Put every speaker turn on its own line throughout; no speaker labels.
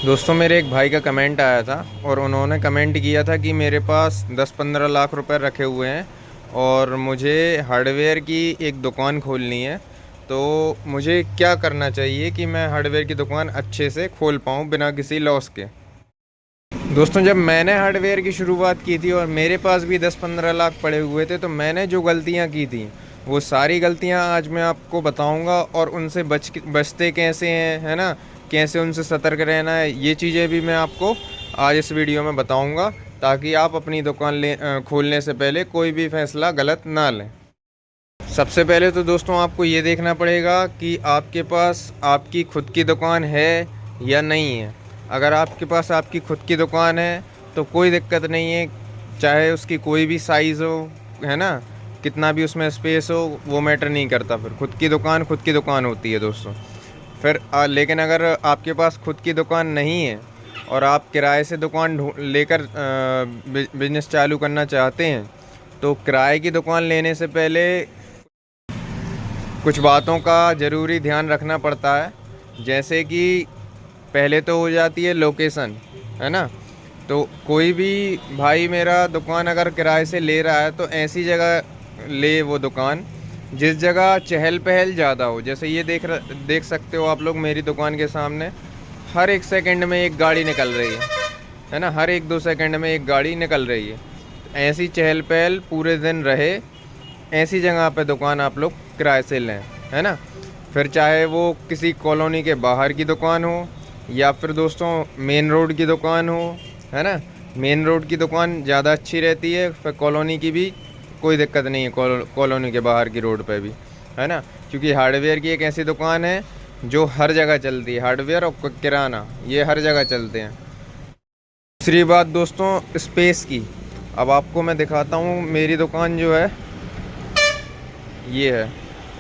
दोस्तों मेरे एक भाई का कमेंट आया था और उन्होंने कमेंट किया था कि मेरे पास 10-15 लाख रुपए रखे हुए हैं और मुझे हार्डवेयर की एक दुकान खोलनी है। तो मुझे क्या करना चाहिए कि मैं हार्डवेयर की दुकान अच्छे से खोल पाऊँ बिना किसी लॉस के। दोस्तों जब मैंने हार्डवेयर की शुरुआत की थी और मेरे पास भी 10-15 लाख पड़े हुए थे, तो मैंने जो गलतियां की थी वो सारी गलतियां आज मैं आपको बताऊंगा और उनसे बचते कैसे हैं, है ना, कैसे उनसे सतर्क रहना है, ये चीज़ें भी मैं आपको आज इस वीडियो में बताऊंगा, ताकि आप अपनी दुकान खोलने से पहले कोई भी फैसला गलत ना लें। सबसे पहले तो दोस्तों आपको ये देखना पड़ेगा कि आपके पास आपकी खुद की दुकान है या नहीं है। अगर आपके पास आपकी खुद की दुकान है तो कोई दिक्कत नहीं है, चाहे उसकी कोई भी साइज़ हो, है ना, कितना भी उसमें स्पेस हो, वो मैटर नहीं करता। फिर खुद की दुकान होती है दोस्तों। फिर लेकिन अगर आपके पास खुद की दुकान नहीं है और आप किराए से दुकान लेकर बिजनेस चालू करना चाहते हैं, तो किराए की दुकान लेने से पहले कुछ बातों का ज़रूरी ध्यान रखना पड़ता है। जैसे कि पहले तो हो जाती है लोकेशन, है ना। तो कोई भी भाई मेरा दुकान अगर किराए से ले रहा है तो ऐसी जगह ले वो दुकान जिस जगह चहल पहल ज़्यादा हो। जैसे ये देख सकते हो आप लोग मेरी दुकान के सामने हर एक सेकंड में एक गाड़ी निकल रही है ना, हर 1-2 सेकंड में एक गाड़ी निकल रही है। ऐसी चहल पहल पूरे दिन रहे, ऐसी जगह पे दुकान आप लोग किराए से लें, है ना। फिर चाहे वो किसी कॉलोनी के बाहर की दुकान हो या फिर दोस्तों मेन रोड की दुकान हो, है ना। मेन रोड की दुकान ज़्यादा अच्छी रहती है, फिर कॉलोनी की भी कोई दिक्कत नहीं है, कॉलोनी के बाहर की रोड पे भी, है ना। क्योंकि हार्डवेयर की एक ऐसी दुकान है जो हर जगह चलती है। हार्डवेयर और किराना ये हर जगह चलते हैं। दूसरी बात दोस्तों स्पेस की। अब आपको मैं दिखाता हूँ मेरी दुकान जो है ये है।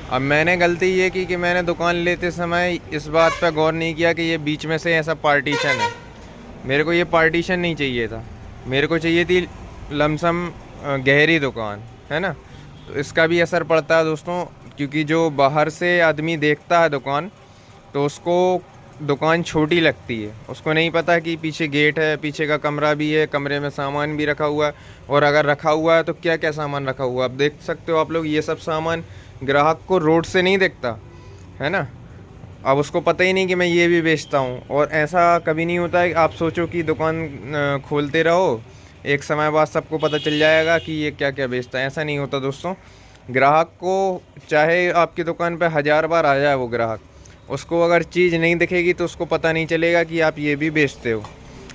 अब मैंने गलती ये की कि मैंने दुकान लेते समय इस बात पर गौर नहीं किया कि ये बीच में से ऐसा पार्टीशन है। मेरे को ये पार्टीशन नहीं चाहिए था, मेरे को चाहिए थी लमसम गहरी दुकान, है ना। तो इसका भी असर पड़ता है दोस्तों, क्योंकि जो बाहर से आदमी देखता है दुकान तो उसको दुकान छोटी लगती है। उसको नहीं पता कि पीछे गेट है, पीछे का कमरा भी है, कमरे में सामान भी रखा हुआ है, और अगर रखा हुआ है तो क्या क्या सामान रखा हुआ है। अब देख सकते हो आप लोग ये सब सामान ग्राहक को रोड से नहीं दिखता, है ना। अब उसको पता ही नहीं कि मैं ये भी बेचता हूँ। और ऐसा कभी नहीं होता है कि आप सोचो कि दुकान खोलते रहो, एक समय बाद सबको पता चल जाएगा कि ये क्या क्या बेचता है। ऐसा नहीं होता दोस्तों। ग्राहक को चाहे आपकी दुकान पे 1000 बार आ जाए वो ग्राहक, उसको अगर चीज़ नहीं दिखेगी तो उसको पता नहीं चलेगा कि आप ये भी बेचते हो।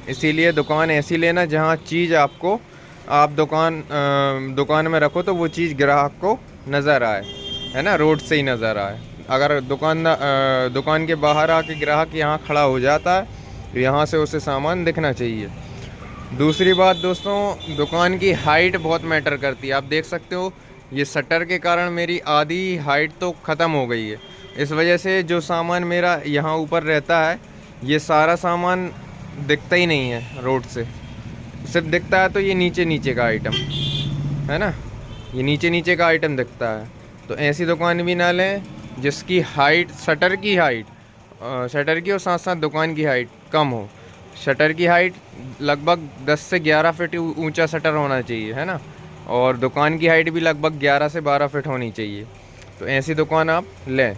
इसीलिए दुकान ऐसी लेना जहाँ चीज़ आपको आप दुकान में रखो तो वो चीज़ ग्राहक को नज़र आए, है ना, रोड से ही नज़र आए। अगर दुकान के बाहर आके ग्राहक यहाँ खड़ा हो जाता है तो यहाँ से उसे सामान दिखना चाहिए। दूसरी बात दोस्तों, दुकान की हाइट बहुत मैटर करती है। आप देख सकते हो ये शटर के कारण मेरी आधी हाइट तो ख़त्म हो गई है। इस वजह से जो सामान मेरा यहाँ ऊपर रहता है ये सारा सामान दिखता ही नहीं है रोड से। सिर्फ दिखता है तो ये नीचे नीचे का आइटम, है ना, ये नीचे नीचे का आइटम दिखता है। तो ऐसी दुकान भी ना लें जिसकी हाइट शटर की और साथ साथ दुकान की हाइट कम हो। शटर की हाइट लगभग 10 से 11 फीट ऊंचा शटर होना चाहिए, है ना, और दुकान की हाइट भी लगभग 11 से 12 फीट होनी चाहिए। तो ऐसी दुकान आप लें।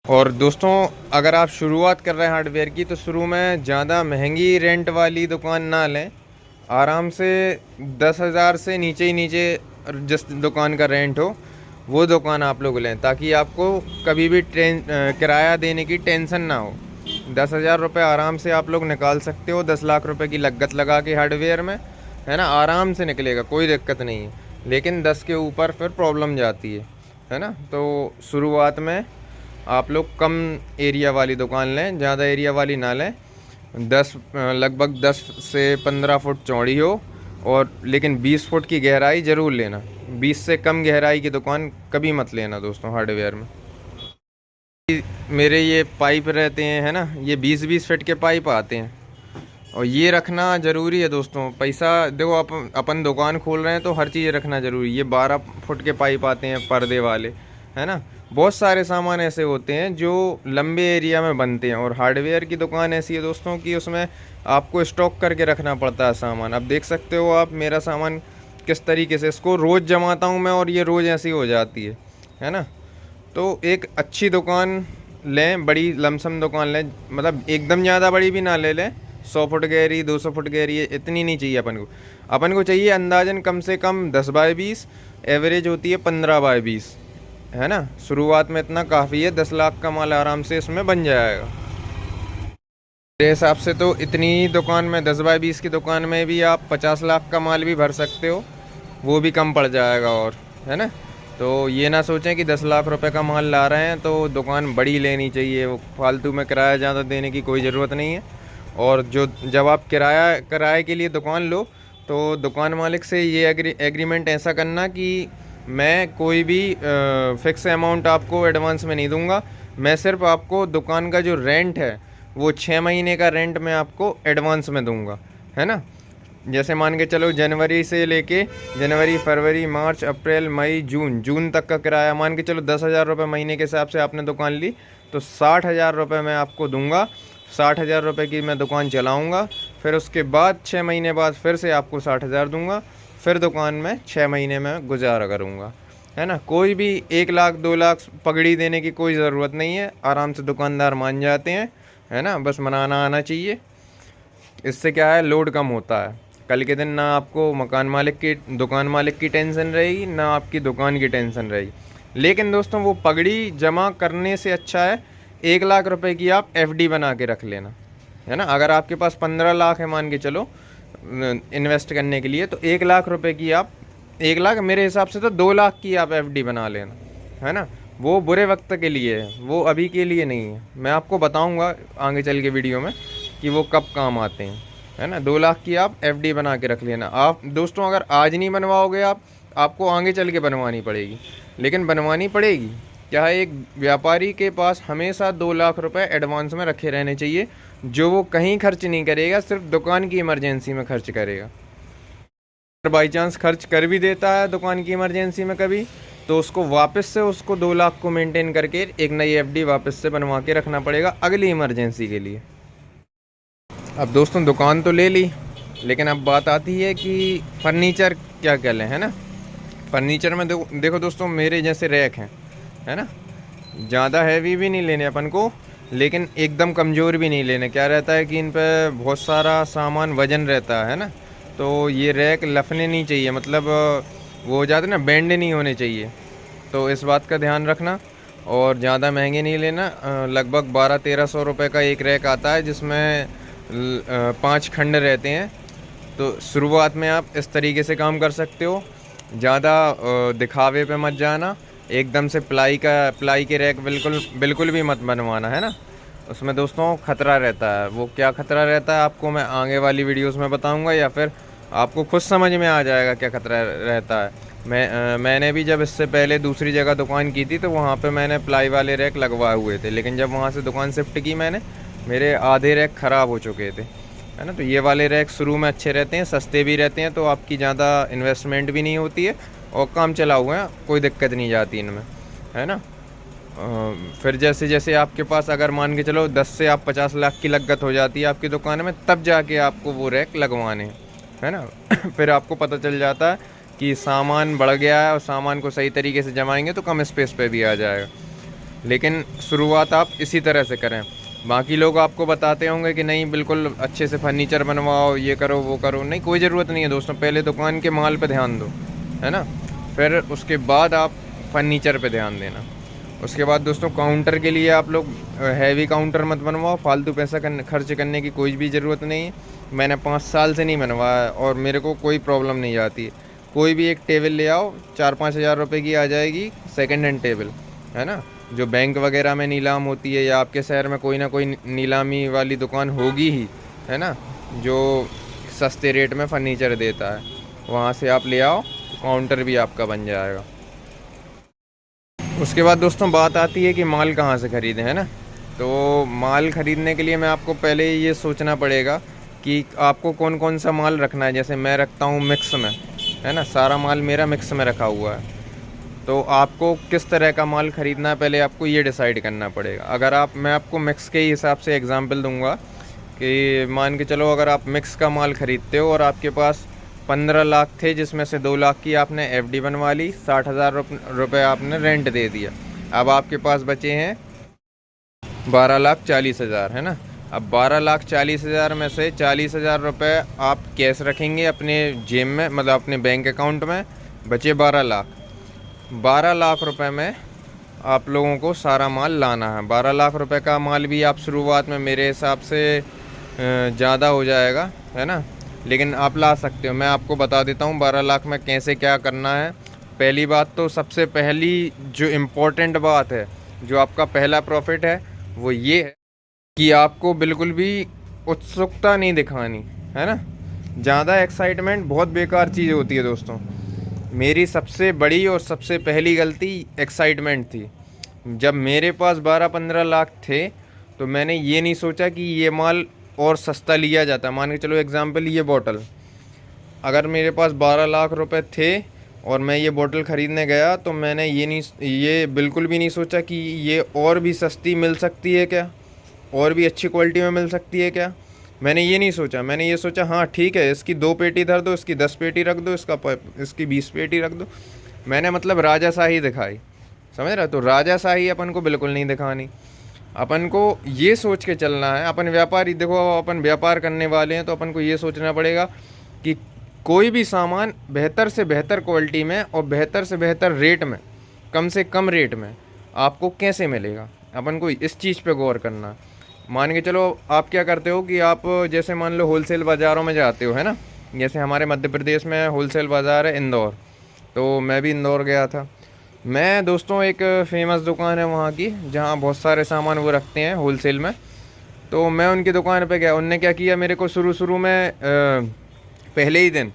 और दोस्तों अगर आप शुरुआत कर रहे हैं हार्डवेयर की तो शुरू में ज़्यादा महंगी रेंट वाली दुकान ना लें। आराम से 10,000 से नीचे ही नीचे जिस दुकान का रेंट हो वो दुकान आप लोग लें, ताकि आपको कभी भी किराया देने की टेंशन ना हो। 10,000 रुपये आराम से आप लोग निकाल सकते हो। 10 लाख रुपए की लागत लगा के हार्डवेयर में, है ना, आराम से निकलेगा, कोई दिक्कत नहीं है। लेकिन 10 के ऊपर फिर प्रॉब्लम जाती है ना। तो शुरुआत में आप लोग कम एरिया वाली दुकान लें, ज़्यादा एरिया वाली ना लें। लगभग 10 से 15 फुट चौड़ी हो, और लेकिन 20 फुट की गहराई ज़रूर लेना। 20 से कम गहराई की दुकान कभी मत लेना दोस्तों हार्डवेयर में। मेरे ये पाइप रहते हैं, है ना, ये 20-20 फीट के पाइप आते हैं, और ये रखना ज़रूरी है दोस्तों। पैसा देखो, अपन दुकान खोल रहे हैं तो हर चीज़ रखना ज़रूरी है। ये 12 फुट के पाइप आते हैं पर्दे वाले, है ना, बहुत सारे सामान ऐसे होते हैं जो लंबे एरिया में बनते हैं, और हार्डवेयर की दुकान ऐसी है दोस्तों कि उसमें आपको स्टॉक करके रखना पड़ता है सामान। अब देख सकते हो आप मेरा सामान किस तरीके से, इसको रोज़ जमाता हूँ मैं और ये रोज़ ऐसी हो जाती है ना। तो एक अच्छी दुकान लें, बड़ी लमसम दुकान लें, मतलब एकदम ज़्यादा बड़ी भी ना ले लें। 100 फुट गहरी, 200 फुट गहरी, इतनी नहीं चाहिए अपन को चाहिए अंदाजन कम से कम 10 बाय 20, एवरेज होती है 15 बाय 20, है ना। शुरुआत में इतना काफ़ी है, 10 लाख का माल आराम से इसमें बन जाएगा मेरे हिसाब से। तो इतनी दुकान में 10 बाय 20 की दुकान में भी आप 50 लाख का माल भी भर सकते हो, वो भी कम पड़ जाएगा, और है ना। तो ये ना सोचें कि 10 लाख रुपए का माल ला रहे हैं तो दुकान बड़ी लेनी चाहिए, वो फालतू में किराया ज़्यादा देने की कोई ज़रूरत नहीं है। और जब आप किराए के लिए दुकान लो तो दुकान मालिक से ये एग्रीमेंट ऐसा करना कि मैं कोई भी फ़िक्स अमाउंट आपको एडवांस में नहीं दूंगा, मैं सिर्फ आपको दुकान का जो रेंट है वो 6 महीने का रेंट मैं आपको एडवांस में दूंगा, है ना। जैसे मान के चलो जनवरी से लेके जनवरी, फरवरी, मार्च, अप्रैल, मई, जून तक का किराया मान के चलो 10,000 रुपये महीने के हिसाब से आपने दुकान ली, तो 60,000 रुपये मैं आपको दूंगा। 60,000 रुपये की मैं दुकान चलाऊंगा, फिर उसके बाद 6 महीने बाद फिर से आपको 60,000 दूंगा, फिर दुकान में 6 महीने में गुजारा करूंगा, है ना। कोई भी 1 लाख 2 लाख पगड़ी देने की कोई ज़रूरत नहीं है, आराम से दुकानदार मान जाते हैं, है ना। बस मनाना आना चाहिए, इससे क्या है लोड कम होता है। कल के दिन ना आपको दुकान मालिक की टेंशन रहेगी, ना आपकी दुकान की टेंशन रहेगी। लेकिन दोस्तों वो पगड़ी जमा करने से अच्छा है 1 लाख रुपए की आप एफडी बना के रख लेना, है ना। अगर आपके पास 15 लाख है मान के चलो इन्वेस्ट करने के लिए, तो 1 लाख रुपए की आप 1 लाख, मेरे हिसाब से तो 2 लाख की आप एफडी बना लेना, है ना। वो बुरे वक्त के लिए है, वो अभी के लिए नहीं है। मैं आपको बताऊंगा आगे चल के वीडियो में कि वो कब काम आते हैं, है ना। 2 लाख की आप एफडी बना के रख लेना। आप दोस्तों अगर आज नहीं बनवाओगे आपको आगे चल के बनवानी पड़ेगी, लेकिन बनवानी पड़ेगी क्या है, एक व्यापारी के पास हमेशा 2 लाख रुपए एडवांस में रखे रहने चाहिए, जो वो कहीं खर्च नहीं करेगा, सिर्फ दुकान की इमरजेंसी में खर्च करेगा। अगर बाई चांस खर्च कर भी देता है दुकान की इमरजेंसी में कभी, तो उसको वापस से उसको 2 लाख को मेंटेन करके एक नई एफडी वापस से बनवा के रखना पड़ेगा अगली इमरजेंसी के लिए। अब दोस्तों दुकान तो ले ली, लेकिन अब बात आती है कि फर्नीचर क्या क्या लें, है ना। फर्नीचर में देखो दोस्तों, मेरे जैसे रैक हैं, है ना। ज़्यादा हैवी भी नहीं लेने अपन को, लेकिन एकदम कमज़ोर भी नहीं लेने। क्या रहता है कि इन पर बहुत सारा सामान वजन रहता है ना, तो ये रैक लफने नहीं चाहिए, मतलब वो हो जाते ना, बेंड नहीं होने चाहिए। तो इस बात का ध्यान रखना, और ज़्यादा महंगे नहीं लेना। लगभग 1200-1300 रुपये का एक रैक आता है, जिसमें 5 खंड रहते हैं। तो शुरुआत में आप इस तरीके से काम कर सकते हो, ज़्यादा दिखावे पे मत जाना। एकदम से प्लाई के रैक बिल्कुल भी मत बनवाना, है ना। उसमें दोस्तों ख़तरा रहता है। वो क्या ख़तरा रहता है आपको मैं आगे वाली वीडियोस में बताऊंगा, या फिर आपको खुद समझ में आ जाएगा क्या ख़तरा रहता है। मैंने भी जब इससे पहले दूसरी जगह दुकान की थी, तो वहाँ पे मैंने प्लाई वाले रैक लगवाए हुए थे, लेकिन जब वहाँ से दुकान शिफ्ट की मैंने, मेरे आधे रैक ख़राब हो चुके थे, है ना। तो ये वाले रैक शुरू में अच्छे रहते हैं, सस्ते भी रहते हैं, तो आपकी ज़्यादा इन्वेस्टमेंट भी नहीं होती है, और काम चला हुआ है, कोई दिक्कत नहीं जाती इनमें, है ना। फिर जैसे जैसे आपके पास अगर मान के चलो 10 से आप 50 लाख की लागत हो जाती है आपकी दुकान में, तब जाके आपको वो रैक लगवाने हैं, है ना। फिर आपको पता चल जाता है कि सामान बढ़ गया है, और सामान को सही तरीके से जमाएंगे तो कम स्पेस पे भी आ जाएगा। लेकिन शुरुआत आप इसी तरह से करें। बाकी लोग आपको बताते होंगे कि नहीं बिल्कुल अच्छे से फर्नीचर बनवाओ, ये करो वो करो, नहीं, कोई ज़रूरत नहीं है दोस्तों। पहले दुकान के माल पे ध्यान दो, है ना, फिर उसके बाद आप फर्नीचर पे ध्यान देना। उसके बाद दोस्तों काउंटर के लिए आप लोग हैवी काउंटर मत बनवाओ, फालतू पैसा खर्च करने की कोई भी ज़रूरत नहीं है। मैंने 5 साल से नहीं बनवाया और मेरे को कोई प्रॉब्लम नहीं आती है। कोई भी एक टेबल ले आओ, 4-5 हज़ार रुपये की आ जाएगी, सेकेंड हैंड टेबल, है ना, जो बैंक वगैरह में नीलाम होती है, या आपके शहर में कोई ना कोई नीलामी वाली दुकान होगी ही, है ना, जो सस्ते रेट में फर्नीचर देता है, वहाँ से आप ले आओ, काउंटर भी आपका बन जाएगा। उसके बाद दोस्तों बात आती है कि माल कहाँ से ख़रीदें, है ना। तो माल ख़रीदने के लिए मैं आपको पहले ये सोचना पड़ेगा कि आपको कौन कौन सा माल रखना है। जैसे मैं रखता हूँ मिक्स में, है ना, सारा माल मेरा मिक्स में रखा हुआ है। तो आपको किस तरह का माल ख़रीदना है पहले आपको ये डिसाइड करना पड़ेगा। अगर मैं आपको मिक्स के हिसाब से एग्ज़ाम्पल दूंगा कि मान के चलो अगर आप मिक्स का माल ख़रीदते हो और आपके पास 15 लाख थे, जिसमें से 2 लाख की आपने एफडी बनवा ली, 60,000 रुपये आपने रेंट दे दिया। अब आपके पास बचे हैं 12,40,000, है ना। अब 12,40,000 में से 40,000 रुपये आप कैश रखेंगे अपने जेब में, मतलब अपने बैंक अकाउंट में, बचे 12 लाख। 12 लाख रुपए में आप लोगों को सारा माल लाना है। 12 लाख रुपए का माल भी आप शुरुआत में मेरे हिसाब से ज़्यादा हो जाएगा, है ना, लेकिन आप ला सकते हो। मैं आपको बता देता हूँ 12 लाख में कैसे क्या करना है। पहली बात तो सबसे पहली जो इम्पोर्टेंट बात है, जो आपका पहला प्रॉफिट है, वो ये है कि आपको बिल्कुल भी उत्सुकता नहीं दिखानी, है ना। ज़्यादा एक्साइटमेंट बहुत बेकार चीज़ होती है दोस्तों। मेरी सबसे बड़ी और सबसे पहली गलती एक्साइटमेंट थी। जब मेरे पास 12-15 लाख थे तो मैंने ये नहीं सोचा कि ये माल और सस्ता लिया जाता। मान के चलो एग्ज़ाम्पल, ये बोतल, अगर मेरे पास 12 लाख रुपए थे और मैं ये बोतल ख़रीदने गया तो मैंने ये बिल्कुल भी नहीं सोचा कि ये और भी सस्ती मिल सकती है क्या, और भी अच्छी क्वालिटी में मिल सकती है क्या। मैंने ये नहीं सोचा। मैंने ये सोचा हाँ ठीक है, इसकी 2 पेटी धर दो, इसकी 10 पेटी रख दो, इसकी 20 पेटी रख दो। मैंने मतलब राजाशाही दिखाई, समझ रहा। तो राजाशाही अपन को बिल्कुल नहीं दिखानी। अपन को ये सोच के चलना है, अपन व्यापारी, देखो अपन व्यापार करने वाले हैं तो अपन को ये सोचना पड़ेगा कि कोई भी सामान बेहतर से बेहतर क्वालिटी में और बेहतर से बेहतर रेट में, कम से कम रेट में आपको कैसे मिलेगा। अपन को इस चीज़ पे गौर करना। मान के चलो आप क्या करते हो कि आप जैसे मान लो होलसेल बाज़ारों में जाते हो, है ना। जैसे हमारे मध्य प्रदेश में होलसेल बाज़ार है इंदौर, तो मैं भी इंदौर गया था। मैं दोस्तों एक फ़ेमस दुकान है वहाँ की, जहाँ बहुत सारे सामान वो रखते हैं होलसेल में। तो मैं उनकी दुकान पे गया। उनने क्या किया, मेरे को शुरू में पहले ही दिन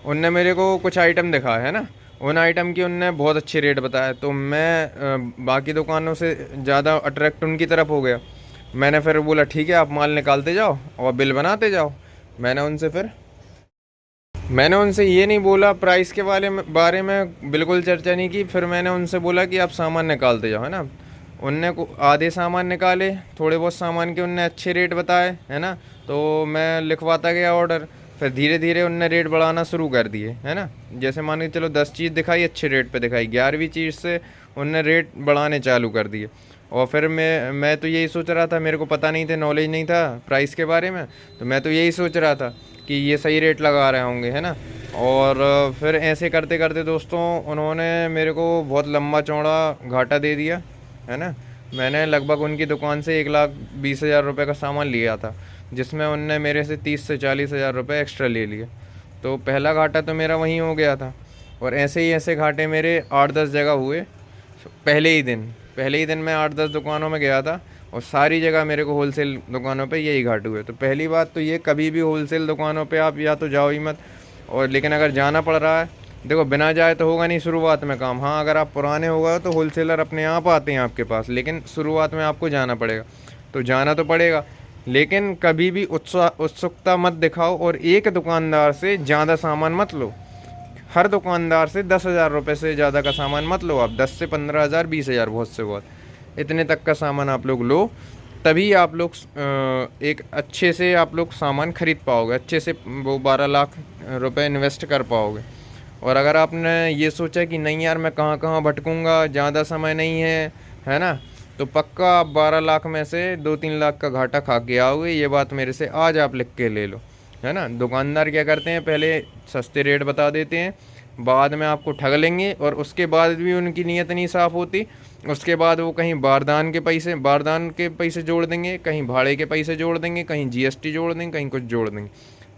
उनने मेरे को कुछ आइटम दिखाया, है ना। उन आइटम की उनने बहुत अच्छे रेट बताया, तो मैं बाकी दुकानों से ज़्यादा अट्रैक्ट उनकी तरफ हो गया। मैंने फिर बोला ठीक है, आप माल निकालते जाओ और बिल बनाते जाओ। मैंने उनसे ये नहीं बोला, प्राइस के बारे में बिल्कुल चर्चा नहीं की। फिर मैंने उनसे बोला कि आप सामान निकालते जाओ, है ना। उनने आधे सामान निकाले, थोड़े बहुत सामान के उनने अच्छे रेट बताए, है ना। तो मैं लिखवाता गया ऑर्डर। फिर धीरे धीरे उनने रेट बढ़ाना शुरू कर दिए, है ना। जैसे मान के चलो 10 चीज़ दिखाई, अच्छे रेट पे दिखाई, 11वीं चीज़ से उनने रेट बढ़ाने चालू कर दिए। और फिर मैं तो यही सोच रहा था, मेरे को पता नहीं था, नॉलेज नहीं था प्राइस के बारे में, तो मैं तो यही सोच रहा था कि ये सही रेट लगा रहे होंगे, है ना। और फिर ऐसे करते करते दोस्तों उन्होंने मेरे को बहुत लंबा चौड़ा घाटा दे दिया, है ना। मैंने लगभग उनकी दुकान से 1,20,000 रुपये का सामान लिया था, जिसमें उनने मेरे से 30 से 40,000 रुपये एक्स्ट्रा ले लिए। तो पहला घाटा तो मेरा वहीं हो गया था। और ऐसे घाटे मेरे 8-10 जगह हुए। पहले ही दिन मैं 8-10 दुकानों में गया था और सारी जगह मेरे को होलसेल दुकानों पे यही घाटे हुए। तो पहली बात तो ये, कभी भी होलसेल दुकानों पे आप या तो जाओ ही मत। और लेकिन अगर जाना पड़ रहा है, देखो बिना जाए तो होगा नहीं शुरुआत में काम। हाँ, अगर आप पुराने हो गए तो होलसेलर अपने आप आते हैं आपके पास, लेकिन शुरुआत में आपको जाना पड़ेगा। तो जाना तो पड़ेगा, लेकिन कभी भी उत्सुकता मत दिखाओ और एक दुकानदार से ज़्यादा सामान मत लो। हर दुकानदार से 10,000 रुपये से ज़्यादा का सामान मत लो। आप 10 से 15,000, 20,000 बहुत से बहुत, इतने तक का सामान आप लोग लो, तभी आप लोग एक अच्छे से आप लोग सामान खरीद पाओगे, अच्छे से वो 12 लाख रुपए इन्वेस्ट कर पाओगे। और अगर आपने ये सोचा कि नहीं यार मैं कहाँ कहाँ भटकूँगा, ज़्यादा समय नहीं है ना, तो पक्का आप 12 लाख में से 2-3 लाख का घाटा खा के आओगे। ये बात मेरे से आज आप लिख के ले लो, है ना। दुकानदार क्या करते हैं, पहले सस्ते रेट बता देते हैं, बाद में आपको ठग लेंगे। और उसके बाद भी उनकी नीयत नहीं साफ़ होती। उसके बाद वो कहीं बारदान के पैसे जोड़ देंगे, कहीं भाड़े के पैसे जोड़ देंगे, कहीं जीएसटी जोड़ देंगे, कहीं कुछ जोड़ देंगे।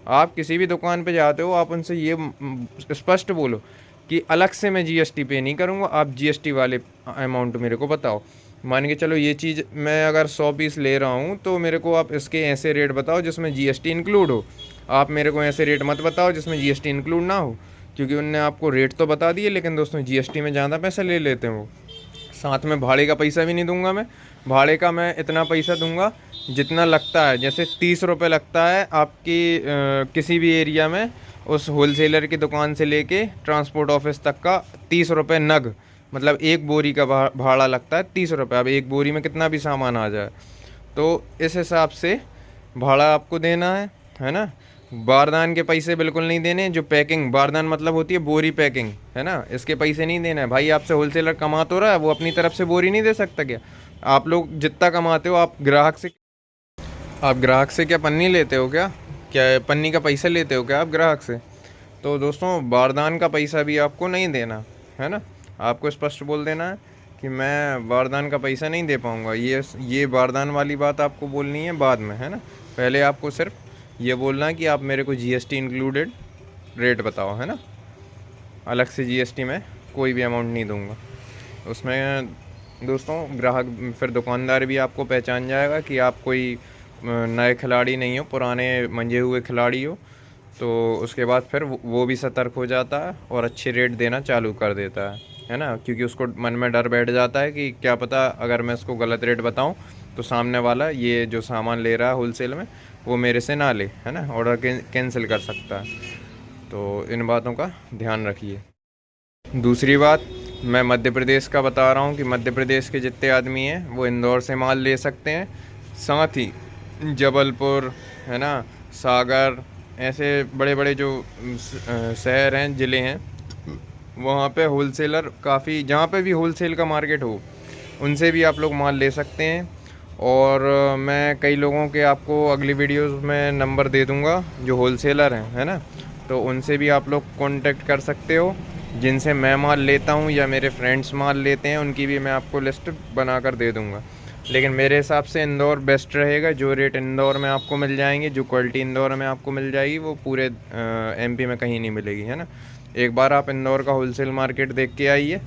आप किसी भी दुकान पे जाते हो, आप उनसे ये स्पष्ट बोलो कि अलग से मैं जीएसटी पे नहीं करूँगा, आप जीएसटी वाले अमाउंट मेरे को बताओ। मान के चलो ये चीज़ मैं अगर 100 पीस ले रहा हूँ तो मेरे को आप इसके ऐसे रेट बताओ जिसमें जीएसटी इंक्लूड हो। आप मेरे को ऐसे रेट मत बताओ जिसमें जीएसटी इंक्लूड ना हो, क्योंकि उनने आपको रेट तो बता दिए लेकिन दोस्तों जीएसटी में ज़्यादा पैसा ले लेते हैं वो। साथ में भाड़े का पैसा भी नहीं दूंगा मैं। भाड़े का मैं इतना पैसा दूंगा जितना लगता है। जैसे 30 रुपये लगता है आपकी किसी भी एरिया में उस होलसेलर की दुकान से लेके ट्रांसपोर्ट ऑफिस तक का 30 रुपये नग मतलब एक बोरी का भाड़ा लगता है 30 रुपये। अब एक बोरी में कितना भी सामान आ जाए, तो इस हिसाब से भाड़ा आपको देना है ना। बारदान के पैसे बिल्कुल नहीं देने। जो पैकिंग, बारदान मतलब होती है बोरी पैकिंग, है ना, इसके पैसे नहीं देना है। भाई आपसे होलसेलर कमा तो रहा है, वो अपनी तरफ से बोरी नहीं दे सकता क्या? आप लोग जितना कमाते हो, आप ग्राहक से क्या पन्नी लेते हो क्या? क्या पन्नी का पैसा लेते हो क्या आप ग्राहक से? तो दोस्तों, बारदान का पैसा भी आपको नहीं देना, है ना। आपको स्पष्ट बोल देना है कि मैं बारदान का पैसा नहीं दे पाऊँगा। ये बारदान वाली बात आपको बोलनी है बाद में, है ना। पहले आपको सिर्फ ये बोलना है कि आप मेरे को जीएसटी इंक्लूडेड रेट बताओ, है ना। अलग से जीएसटी में कोई भी अमाउंट नहीं दूंगा उसमें। दोस्तों, ग्राहक फिर दुकानदार भी आपको पहचान जाएगा कि आप कोई नए खिलाड़ी नहीं हो, पुराने मंजे हुए खिलाड़ी हो। तो उसके बाद फिर वो भी सतर्क हो जाता है और अच्छे रेट देना चालू कर देता है ना। क्योंकि उसको मन में डर बैठ जाता है कि क्या पता अगर मैं इसको गलत रेट बताऊं तो सामने वाला ये जो सामान ले रहा है होलसेल में वो मेरे से ना ले, है ना, ऑर्डर कैंसिल कर सकता है। तो इन बातों का ध्यान रखिए। दूसरी बात, मैं मध्य प्रदेश का बता रहा हूँ कि मध्य प्रदेश के जितने आदमी हैं वो इंदौर से माल ले सकते हैं। साथ ही जबलपुर, है ना, सागर, ऐसे बड़े बड़े जो शहर हैं, ज़िले हैं, वहाँ पे होलसेलर काफ़ी, जहाँ पे भी होलसेल का मार्केट हो उनसे भी आप लोग माल ले सकते हैं। और मैं कई लोगों के आपको अगली वीडियोस में नंबर दे दूँगा जो होलसेलर हैं, है ना। तो उनसे भी आप लोग कांटेक्ट कर सकते हो, जिनसे मैं माल लेता हूँ या मेरे फ्रेंड्स माल लेते हैं, उनकी भी मैं आपको लिस्ट बना कर दे दूँगा। लेकिन मेरे हिसाब से इंदौर बेस्ट रहेगा। जो रेट इंदौर में आपको मिल जाएंगे, जो क्वालिटी इंदौर में आपको मिल जाएगी, वो पूरे एमपी में कहीं नहीं मिलेगी, है ना। एक बार आप इंदौर का होलसेल मार्केट देख के आइए।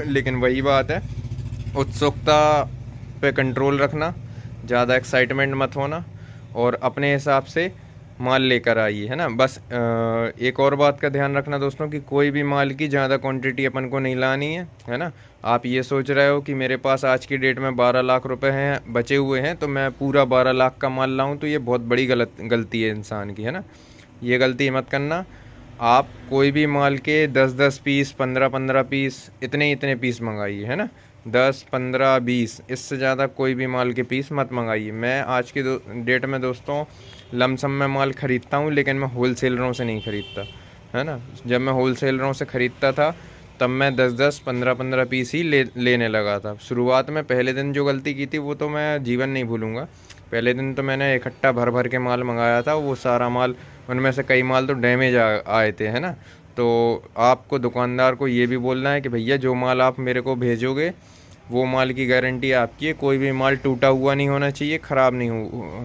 लेकिन वही बात है, उत्सुकता पे कंट्रोल रखना, ज़्यादा एक्साइटमेंट मत होना और अपने हिसाब से माल लेकर आइए, है ना। बस एक और बात का ध्यान रखना दोस्तों कि कोई भी माल की ज़्यादा क्वांटिटी अपन को नहीं लानी है ना। आप ये सोच रहे हो कि मेरे पास आज की डेट में 12 लाख रुपए हैं, बचे हुए हैं, तो मैं पूरा 12 लाख का माल लाऊं, तो ये बहुत बड़ी गलती है इंसान की, है ना। ये गलती मत करना। आप कोई भी माल के 10-10 पीस, 15-15 पीस, इतने पीस मंगाइए, है ना। 10, 15, 20, इससे ज़्यादा कोई भी माल के पीस मत मंगाइए। मैं आज की डेट में दोस्तों लमसम में माल ख़रीदता हूँ, लेकिन मैं होलसेलरों से नहीं ख़रीदता, है ना। जब मैं होलसेलरों से ख़रीदता था तब मैं 10-10, 15-15 पीस ही लेने लगा था। शुरुआत में पहले दिन जो गलती की थी वो तो मैं जीवन नहीं भूलूँगा। पहले दिन तो मैंने इकट्ठा भर भर के माल मंगाया था, वो सारा माल, उनमें से कई माल तो डैमेज आए थे, है ना। तो आपको दुकानदार को ये भी बोलना है कि भैया जो माल आप मेरे को भेजोगे वो माल की गारंटी आपकी है। कोई भी माल टूटा हुआ नहीं होना चाहिए, ख़राब नहीं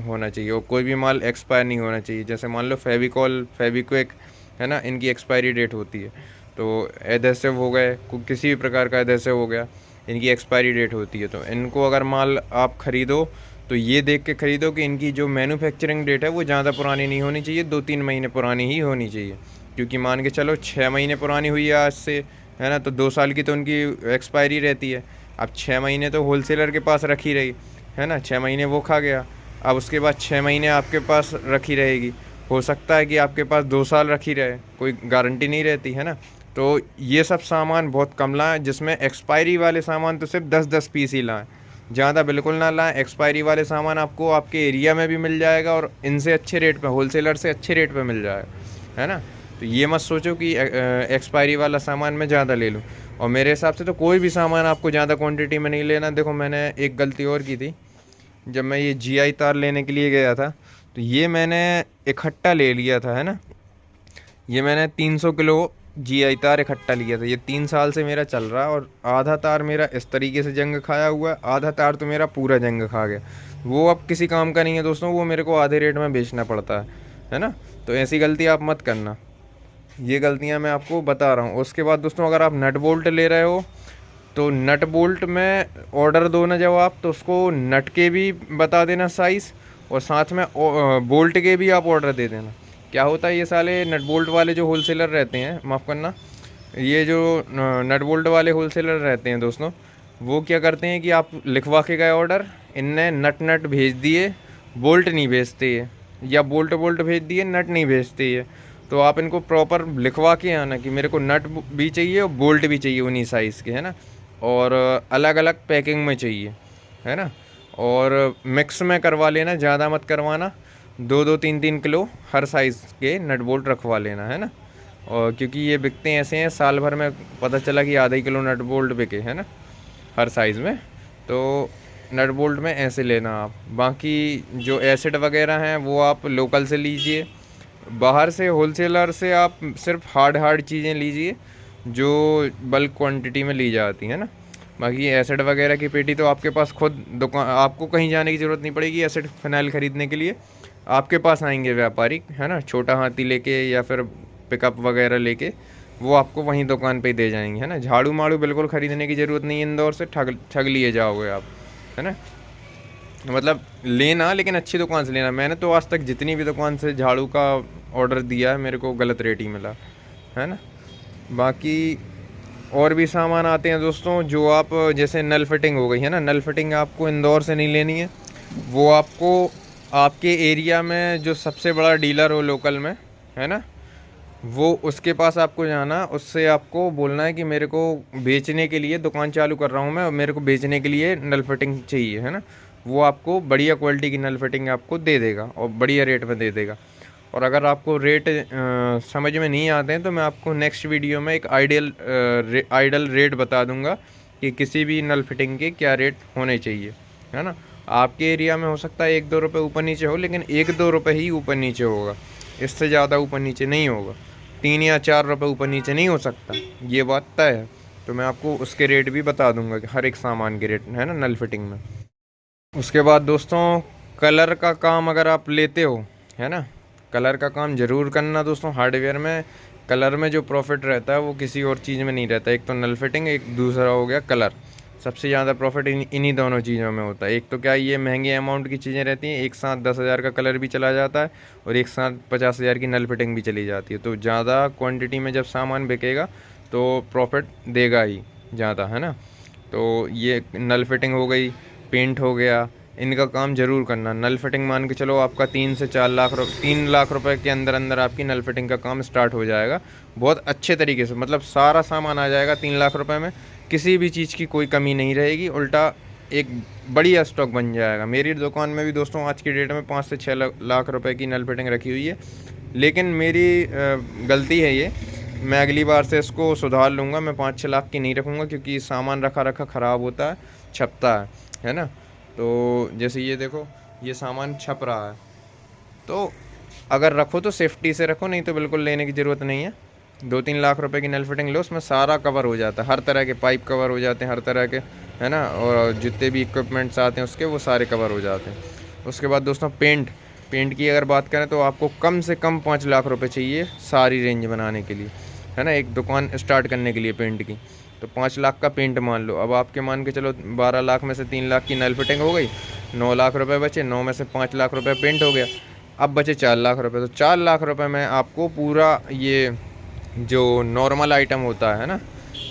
होना चाहिए, और कोई भी माल एक्सपायर नहीं होना चाहिए। जैसे मान लो फेविकॉल, फेविक्विक, है ना, इनकी एक्सपायरी डेट होती है। तो एडेसिव हो गए, किसी भी प्रकार का एडेसिव हो गया, इनकी एक्सपायरी डेट होती है। तो इनको अगर माल आप ख़रीदो तो ये देख के ख़रीदो कि इनकी जो मैन्युफैक्चरिंग डेट है वो ज़्यादा पुरानी नहीं होनी चाहिए, 2-3 महीने पुरानी ही होनी चाहिए। क्योंकि मान के चलो 6 महीने पुरानी हुई है आज से, है ना, तो 2 साल की तो उनकी एक्सपायरी रहती है। अब 6 महीने तो होलसेलर के पास रखी रही, है ना, 6 महीने वो खा गया, अब उसके बाद 6 महीने आपके पास रखी रहेगी। हो सकता है कि आपके पास 2 साल रखी रहे, कोई गारंटी नहीं रहती, है ना। तो ये सब सामान बहुत कम लाएं, जिसमें एक्सपायरी वाले सामान तो सिर्फ 10-10 पीस ही लाएं, ज़्यादा बिल्कुल ना लाएं। एक्सपायरी वाले सामान आपको आपके एरिया में भी मिल जाएगा और इनसे अच्छे रेट पे, होलसेलर से अच्छे रेट पे मिल जाएगा, है ना। तो ये मत सोचो कि एक्सपायरी वाला सामान मैं ज़्यादा ले लूँ। और मेरे हिसाब से तो कोई भी सामान आपको ज़्यादा क्वांटिटी में नहीं लेना। देखो, मैंने एक गलती और की थी। जब मैं ये जीआई तार लेने के लिए गया था तो ये मैंने इकट्ठा ले लिया था, है ना। ये मैंने 300 किलो जीआई तार इकट्ठा लिया था। ये 3 साल से मेरा चल रहा है और आधा तार मेरा इस तरीके से जंग खाया हुआ है, आधा तार तो मेरा पूरा जंग खा गया। वो अब किसी काम का नहीं है दोस्तों, वो मेरे को आधे रेट में बेचना पड़ता है ना। तो ऐसी गलती आप मत करना। ये गलतियां मैं आपको बता रहा हूँ। उसके बाद दोस्तों, अगर आप नट बोल्ट ले रहे हो तो नट बोल्ट में ऑर्डर दो ना जब आप, तो उसको नट के भी बता देना साइज़, और साथ में बोल्ट के भी आप ऑर्डर दे देना। क्या होता है, ये साले नट बोल्ट वाले जो होलसेलर रहते हैं, माफ़ करना, ये जो नट बोल्ट वाले होलसेलर रहते हैं दोस्तों, वो क्या करते हैं कि आप लिखवा के गए ऑर्डर, इनने नट भेज दिए, बोल्ट नहीं भेजते है, या बोल्ट भेज दिए, नट नहीं भेजते है। तो आप इनको प्रॉपर लिखवा के आना कि मेरे को नट भी चाहिए और बोल्ट भी चाहिए उन्हीं साइज़ के, है ना, और अलग अलग पैकिंग में चाहिए, है ना, और मिक्स में करवा लेना, ज़्यादा मत करवाना, 2-2 3-3 किलो हर साइज़ के नट बोल्ट रखवा लेना, है ना। और क्योंकि ये बिकते ऐसे हैं, साल भर में पता चला कि आधा ही किलो नट बोल्ट बिके, है ना, हर साइज़ में। तो नट बोल्ट में ऐसे लेना आप। बाकी जो एसिड वगैरह हैं वो आप लोकल से लीजिए, बाहर से होलसेलर से आप सिर्फ हार्ड चीज़ें लीजिए जो बल्क क्वांटिटी में ली जाती है ना। बाकी एसिड वगैरह की पेटी तो आपके पास खुद दुकान, आपको कहीं जाने की ज़रूरत नहीं पड़ेगी एसिड फिनाइल ख़रीदने के लिए। आपके पास आएंगे व्यापारी, है ना, छोटा हाथी लेके या फिर पिकअप वगैरह लेके, वो आपको वहीं दुकान पे ही दे जाएंगे, है ना। झाड़ू माड़ू बिल्कुल ख़रीदने की ज़रूरत नहीं है, इंदौर से ठग लिए जाओगे आप, है ना। मतलब लेना लेकिन अच्छी दुकान से लेना। मैंने तो आज तक जितनी भी दुकान से झाड़ू का ऑर्डर दिया है मेरे को गलत रेट ही मिला, है ना। बाकी और भी सामान आते हैं दोस्तों, जो आप जैसे नल फिटिंग हो गई, है ना, नल फिटिंग आपको इंदौर से नहीं लेनी है, वो आपको आपके एरिया में जो सबसे बड़ा डीलर हो लोकल में, है ना, वो उसके पास आपको जाना, उससे आपको बोलना है कि मेरे को बेचने के लिए दुकान चालू कर रहा हूँ मैं और मेरे को बेचने के लिए नल फिटिंग चाहिए, है ना। वो आपको बढ़िया क्वालिटी की नल फिटिंग आपको दे देगा और बढ़िया रेट में दे देगा। और अगर आपको रेट समझ में नहीं आते हैं तो मैं आपको नेक्स्ट वीडियो में एक आइडल रेट बता दूंगा कि किसी भी नल फिटिंग के क्या रेट होने चाहिए, है ना। आपके एरिया में हो सकता है 1-2 रुपये ऊपर नीचे हो, लेकिन 1-2 रुपये ही ऊपर नीचे होगा, इससे ज़्यादा ऊपर नीचे नहीं होगा। 3 या 4 रुपये ऊपर नीचे नहीं हो सकता, ये बात तय है। तो मैं आपको उसके रेट भी बता दूंगा कि हर एक सामान के रेट, है ना, नल फिटिंग में। उसके बाद दोस्तों कलर का काम अगर आप लेते हो, है ना, कलर का काम ज़रूर करना दोस्तों। हार्डवेयर में कलर में जो प्रॉफिट रहता है वो किसी और चीज़ में नहीं रहता। एक तो नल फिटिंग, एक दूसरा हो गया कलर। सबसे ज़्यादा प्रॉफिट इन्हीं दोनों चीज़ों में होता है। एक तो क्या ये महंगे अमाउंट की चीज़ें रहती हैं, एक साथ 10,000 का कलर भी चला जाता है और एक साथ 50,000 की नल फिटिंग भी चली जाती है। तो ज़्यादा क्वांटिटी में जब सामान बिकेगा तो प्रॉफिट देगा ही ज़्यादा, है ना। तो ये नल फिटिंग हो गई, पेंट हो गया, इनका काम ज़रूर करना। नल फिटिंग मान के चलो आपका 3 लाख रुपए के अंदर अंदर आपकी नल फिटिंग का काम स्टार्ट हो जाएगा बहुत अच्छे तरीके से। मतलब सारा सामान आ जाएगा 3 लाख रुपए में, किसी भी चीज़ की कोई कमी नहीं रहेगी, उल्टा एक बढ़िया स्टॉक बन जाएगा। मेरी दुकान में भी दोस्तों आज की डेट में 5 से 6 लाख रुपए की नल फिटिंग रखी हुई है, लेकिन मेरी गलती है ये, मैं अगली बार से इसको सुधार लूँगा। मैं 5-6 लाख की नहीं रखूँगा क्योंकि सामान रखा रखा ख़राब होता है, छपता है ना। तो जैसे ये देखो, ये सामान छप रहा है, तो अगर रखो तो सेफ्टी से रखो, नहीं तो बिल्कुल लेने की ज़रूरत नहीं है। 2-3 लाख रुपए की नल फिटिंग लो, उसमें सारा कवर हो जाता है, हर तरह के पाइप कवर हो जाते हैं, हर तरह के, है ना, और जितने भी इक्विपमेंट्स आते हैं उसके वो सारे कवर हो जाते हैं। उसके बाद दोस्तों पेंट की अगर बात करें तो आपको कम से कम 5 लाख रुपए चाहिए सारी रेंज बनाने के लिए, है ना, एक दुकान स्टार्ट करने के लिए पेंट की। तो 5 लाख का पेंट मान लो। अब आपके मान के चलो 12 लाख में से 3 लाख की नल फिटिंग हो गई, 9 लाख रुपए बचे, 9 में से 5 लाख रुपए पेंट हो गया, अब बचे 4 लाख रुपए। तो 4 लाख रुपए में आपको पूरा ये जो नॉर्मल आइटम होता है ना,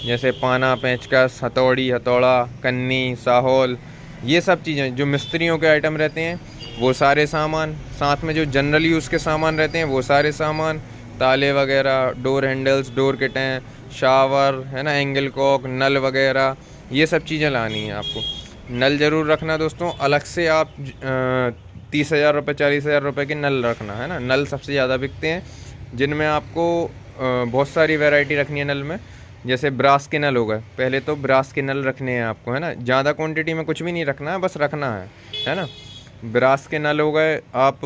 जैसे पाना, पेंचकस, हथौड़ी, हथौड़ा, कन्नी, साहोल, ये सब चीज़ें जो मिस्त्रियों के आइटम रहते हैं वो सारे सामान, साथ में जो जनरल यूज़ के सामान रहते हैं वो सारे सामान, ताले वगैरह, डोर हैंडल्स, डोर किटें, शावर, है ना, एंगल कॉक, नल वगैरह, ये सब चीज़ें लानी है आपको। नल ज़रूर रखना दोस्तों, अलग से आप 30,000 रुपये 40,000 रुपये के नल रखना, है ना। नल सबसे ज़्यादा बिकते हैं, जिनमें आपको बहुत सारी वैरायटी रखनी है नल में। जैसे ब्रास के नल हो गए, पहले तो ब्रास के नल रखने हैं आपको, है ना, ज़्यादा क्वांटिटी में कुछ भी नहीं रखना है, बस रखना है ना। ब्रास के नल हो गए, आप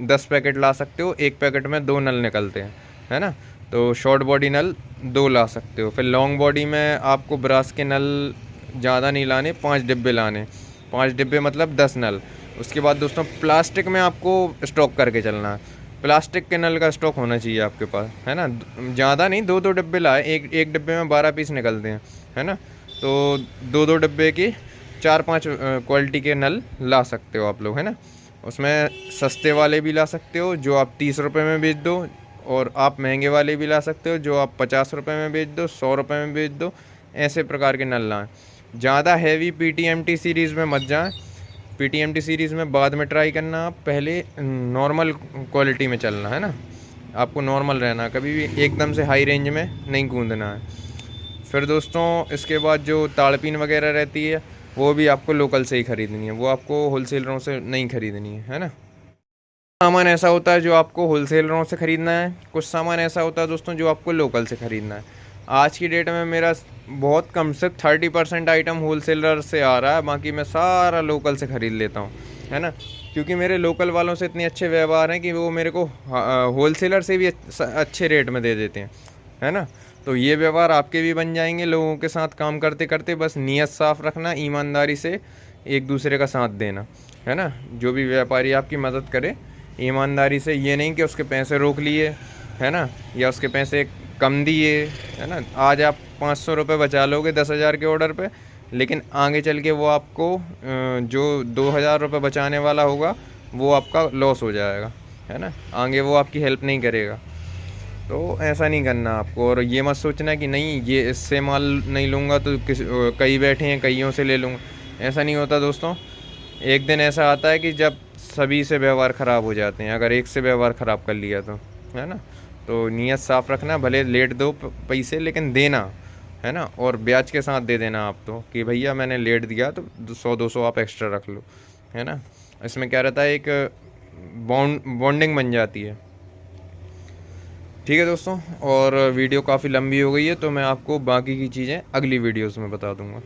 10 पैकेट ला सकते हो, एक पैकेट में 2 नल निकलते हैं, है ना। तो शॉर्ट बॉडी नल 2 ला सकते हो। फिर लॉन्ग बॉडी में आपको ब्रास के नल ज़्यादा नहीं लाने, 5 डिब्बे लाने, 5 डिब्बे मतलब 10 नल। उसके बाद दोस्तों प्लास्टिक में आपको स्टॉक करके चलना है, प्लास्टिक के नल का स्टॉक होना चाहिए आपके पास, है ना। ज़्यादा नहीं, 2-2 डिब्बे लाए, एक डिब्बे में 12 पीस निकलते हैं, है ना। तो 2-2 डिब्बे की 4-5 क्वालिटी के नल ला सकते हो आप लोग, है ना। उसमें सस्ते वाले भी ला सकते हो जो आप 30 रुपये में बेच दो, और आप महंगे वाले भी ला सकते हो जो आप 50 रुपये में बेच दो, 100 रुपये में बेच दो। ऐसे प्रकार के नल लाएँ। ज़्यादा हैवी PTMT सीरीज़ में मत जाएँ, PTMT सीरीज़ में बाद में ट्राई करना, आप पहले नॉर्मल क्वालिटी में चलना, है ना। आपको नॉर्मल रहना है, कभी भी एकदम से हाई रेंज में नहीं कूदना है। फिर दोस्तों इसके बाद जो ताड़पीन वगैरह रहती है वो भी आपको लोकल से ही ख़रीदनी है, वो आपको होलसेलरों से नहीं ख़रीदनी है ना। सामान ऐसा होता है जो आपको होलसेलरों से ख़रीदना है, कुछ सामान ऐसा होता है दोस्तों जो आपको लोकल से ख़रीदना है। आज की डेट में मेरा बहुत कम से 30% आइटम होलसेलर से आ रहा है, बाकी मैं सारा लोकल से ख़रीद लेता हूँ, है ना। क्योंकि मेरे लोकल वालों से इतने अच्छे व्यवहार हैं कि वो मेरे को होलसेलर से भी अच्छे रेट में दे देते हैं, है ना। तो ये व्यवहार आपके भी बन जाएंगे लोगों के साथ काम करते करते। बस नीयत साफ़ रखना, ईमानदारी से एक दूसरे का साथ देना, है ना। जो भी व्यापारी आपकी मदद करे ईमानदारी से, ये नहीं कि उसके पैसे रोक लिए, है ना, या उसके पैसे कम दिए, है ना। आज आप 500 रुपये बचा लोगे 10,000 के ऑर्डर पे, लेकिन आगे चल के वो आपको जो 2,000 रुपये बचाने वाला होगा वो आपका लॉस हो जाएगा, है ना। आगे वो आपकी हेल्प नहीं करेगा। तो ऐसा नहीं करना आपको। और ये मत सोचना कि नहीं ये इससे माल नहीं लूँगा तो कई बैठे हैं कईयों से ले लूँगा, ऐसा नहीं होता दोस्तों। एक दिन ऐसा आता है कि जब सभी से व्यवहार ख़राब हो जाते हैं, अगर एक से व्यवहार ख़राब कर लिया तो, है ना। तो नीयत साफ़ रखना, भले लेट दो पैसे लेकिन देना, है ना। और ब्याज के साथ दे देना आप, तो कि भैया मैंने लेट दिया तो 100-200 आप एक्स्ट्रा रख लो, है ना। इसमें क्या रहता है, एक बॉन्डिंग बन जाती है। ठीक है दोस्तों, और वीडियो काफ़ी लंबी हो गई है तो मैं आपको बाकी की चीज़ें अगली वीडियोस में बता दूंगा।